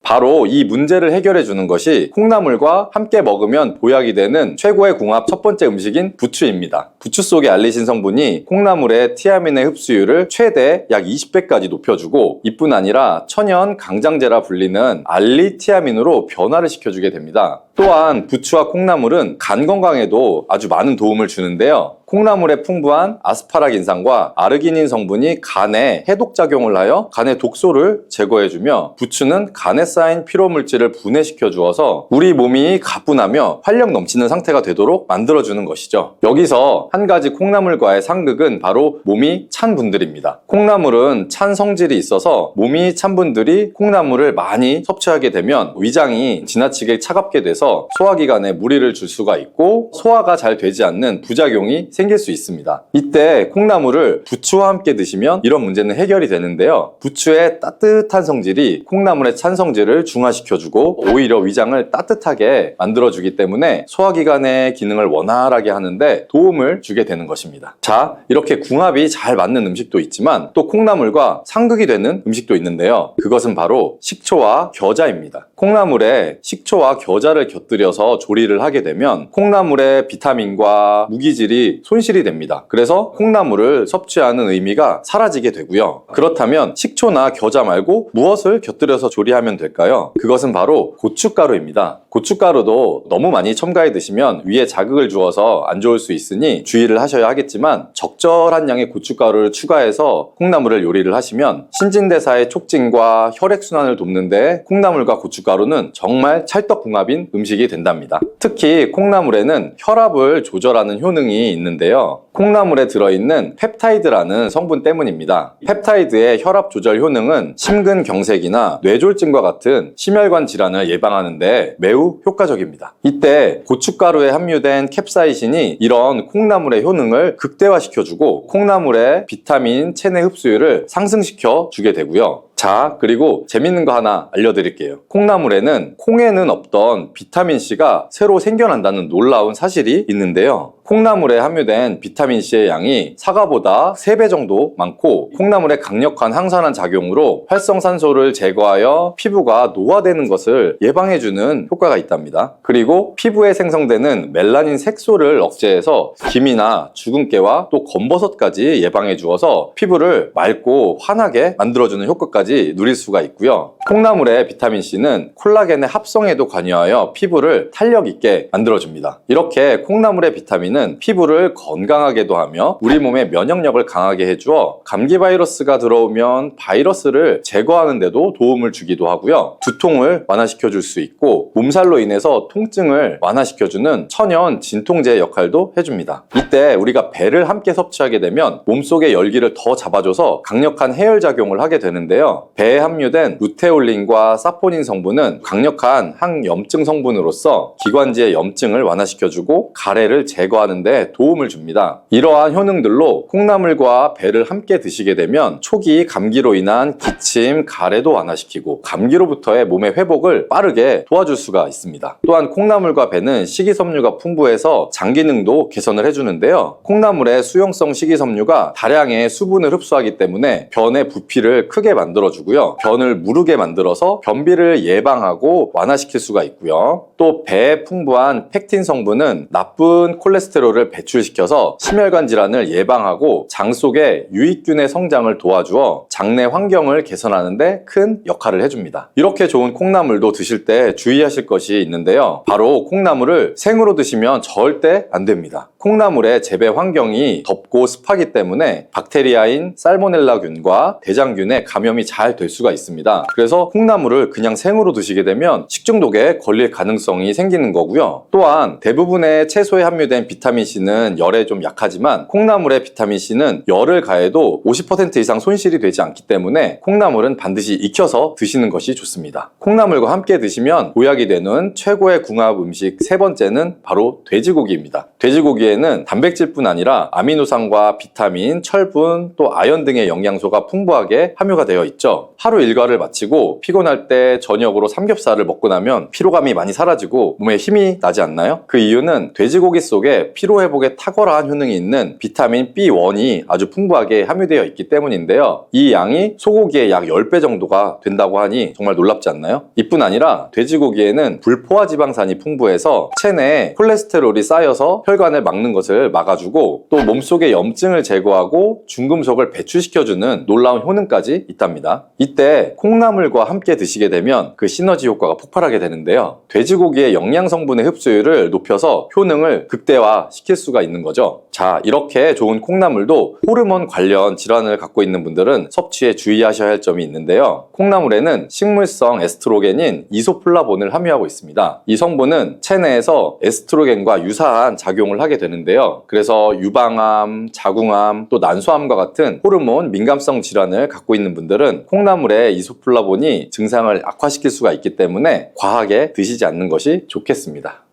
바로 이 문제를 해결해 주는 것이 콩나물과 함께 먹으면 보약이 되는 최고의 궁합 첫 번째 음식인 부추입니다. 부추 속의 알리신 성분이 콩나물의 티아민의 흡수율을 최대 약 20배까지 높여주고, 이뿐 아니라 천연 강장제라 불리는 알리티아민으로 변화를 시켜주게 됩니다. 또한 부추와 콩나물은 간 건강에도 아주 많은 도움을 주는데요. 콩나물에 풍부한 아스파라긴산과 아르기닌 성분이 간에 해독작용을 하여 간의 독소를 제거해주며, 부추는 간에 쌓인 피로물질을 분해시켜 주어서 우리 몸이 가뿐하며 활력 넘치는 상태가 되도록 만들어주는 것이죠. 여기서 한 가지 콩나물과의 상극은 바로 몸이 찬 분들입니다. 콩나물은 찬 성질이 있어서 몸이 찬 분들이 콩나물을 많이 섭취하게 되면 위장이 지나치게 차갑게 돼서 통해서 소화기관에 무리를 줄 수가 있고 소화가 잘 되지 않는 부작용이 생길 수 있습니다. 이때 콩나물을 부추와 함께 드시면 이런 문제는 해결이 되는데요. 부추의 따뜻한 성질이 콩나물의 찬 성질을 중화시켜주고 오히려 위장을 따뜻하게 만들어주기 때문에 소화기관의 기능을 원활하게 하는데 도움을 주게 되는 것입니다. 자, 이렇게 궁합이 잘 맞는 음식도 있지만 또 콩나물과 상극이 되는 음식도 있는데요. 그것은 바로 식초와 겨자입니다. 콩나물에 식초와 겨자를 곁들여서 조리를 하게 되면 콩나물의 비타민과 무기질이 손실이 됩니다. 그래서 콩나물을 섭취하는 의미가 사라지게 되고요. 그렇다면 식초나 겨자 말고 무엇을 곁들여서 조리하면 될까요? 그것은 바로 고춧가루입니다. 고춧가루도 너무 많이 첨가해 드시면 위에 자극을 주어서 안 좋을 수 있으니 주의를 하셔야 하겠지만 적절한 양의 고춧가루를 추가해서 콩나물을 요리를 하시면 신진대사의 촉진과 혈액순환을 돕는데 콩나물과 고춧가루는 정말 찰떡궁합인 음식이 된답니다. 특히 콩나물에는 혈압을 조절하는 효능이 있는데요. 콩나물에 들어있는 펩타이드라는 성분 때문입니다. 펩타이드의 혈압 조절 효능은 심근경색이나 뇌졸중과 같은 심혈관 질환을 예방하는데 매우 효과적입니다. 이때 고춧가루에 함유된 캡사이신이 이런 콩나물의 효능을 극대화시켜주고 콩나물의 비타민, 체내 흡수율을 상승시켜 주게 되고요. 자, 그리고 재밌는 거 하나 알려드릴게요. 콩에는 없던 비타민C가 새로 생겨난다는 놀라운 사실이 있는데요. 콩나물에 함유된 비타민C의 양이 사과보다 3배 정도 많고 콩나물의 강력한 항산화 작용으로 활성산소를 제거하여 피부가 노화되는 것을 예방해주는 효과가 있답니다. 그리고 피부에 생성되는 멜라닌 색소를 억제해서 기미나 주근깨와 또 검버섯까지 예방해 주어서 피부를 맑고 환하게 만들어주는 효과까지 누릴 수가 있고요. 콩나물의 비타민C는 콜라겐의 합성에도 관여하여 피부를 탄력 있게 만들어줍니다. 이렇게 콩나물의 비타민은 피부를 건강하게도 하며 우리 몸의 면역력을 강하게 해주어 감기 바이러스가 들어오면 바이러스를 제거하는 데도 도움을 주기도 하고요. 두통을 완화시켜 줄 수 있고 몸살로 인해서 통증을 완화시켜주는 천연 진통제 역할도 해줍니다. 이때 우리가 배를 함께 섭취하게 되면 몸속의 열기를 더 잡아줘서 강력한 해열 작용을 하게 되는데요. 배에 함유된 루테올린과 사포닌 성분은 강력한 항염증 성분으로서 기관지의 염증을 완화시켜주고 가래를 제거하는 데 도움을 줍니다. 이러한 효능들로 콩나물과 배를 함께 드시게 되면 초기 감기로 인한 기침, 가래도 완화시키고 감기로부터의 몸의 회복을 빠르게 도와줄 수가 있습니다. 또한 콩나물과 배는 식이섬유가 풍부해서 장 기능도 개선을 해주는데요. 콩나물의 수용성 식이섬유가 다량의 수분을 흡수하기 때문에 변의 부피를 크게 만들어주고요. 변을 무르게 만들어서 변비를 예방하고 완화시킬 수가 있고요. 또 배에 풍부한 팩틴 성분은 나쁜 콜레스테롤을 배출시켜서 심혈관 질환을 예방하고 장 속에 유익균의 성장을 도와주어 장내 환경을 개선하는 데 큰 역할을 해줍니다. 이렇게 좋은 콩나물도 드실 때 주의하실 것이 있는데요. 바로 콩나물을 생으로 드시면 절대 안 됩니다. 콩나물의 재배 환경이 덥고 습하기 때문에 박테리아인 살모넬라균과 대장균에 감염이 잘 될 수가 있습니다. 그래서 콩나물을 그냥 생으로 드시게 되면 식중독에 걸릴 가능성이 생기는 거고요. 또한 대부분의 채소에 함유된 비타민C는 열에 좀 약하지만 콩나물의 비타민C는 열을 가해도 50% 이상 손실이 되지 않기 때문에 콩나물은 반드시 익혀서 드시는 것이 좋습니다. 콩나물과 함께 드시면 보약이 되는 최고의 궁합 음식 세 번째는 바로 돼지고기입니다. 돼지고기에는 단백질뿐 아니라 아미노산과 비타민, 철분, 또 아연 등의 영양소가 풍부하게 함유가 되어 있죠. 하루 일과를 마치고 피곤할 때 저녁으로 삼겹살을 먹고 나면 피로감이 많이 사라지고 몸에 힘이 나지 않나요? 그 이유는 돼지고기 속에 피로회복에 탁월한 효능이 있는 비타민 B1이 아주 풍부하게 함유되어 있기 때문인데요. 이 양이 소고기의 약 10배 정도가 된다고 하니 정말 놀랍지 않나요? 이뿐 아니라 돼지고기에는 불포화지방산이 풍부해서 체내에 콜레스테롤이 쌓여서 혈관을 막는 것을 막아주고 또 몸속의 염증을 제거하고 중금속을 배출시켜주는 놀라운 효능까지 있답니다. 이때 콩나물과 함께 드시게 되면 그 시너지 효과가 폭발하게 되는데요. 돼지고기의 영양 성분의 흡수율을 높여서 효능을 극대화시킬 수가 있는 거죠. 자, 이렇게 좋은 콩나물도 호르몬 관련 질환을 갖고 있는 분들은 섭취에 주의하셔야 할 점이 있는데요. 콩나물에는 식물성 에스트로겐인 이소플라본을 함유하고 있습니다. 이 성분은 체내에서 에스트로겐과 유사한 작용을 하게 되는데요. 그래서 유방암, 고함, 자궁암, 또 난소암과 같은 호르몬 민감성 질환을 갖고 있는 분들은 콩나물의 이소플라본이 증상을 악화시킬 수가 있기 때문에 과하게 드시지 않는 것이 좋겠습니다.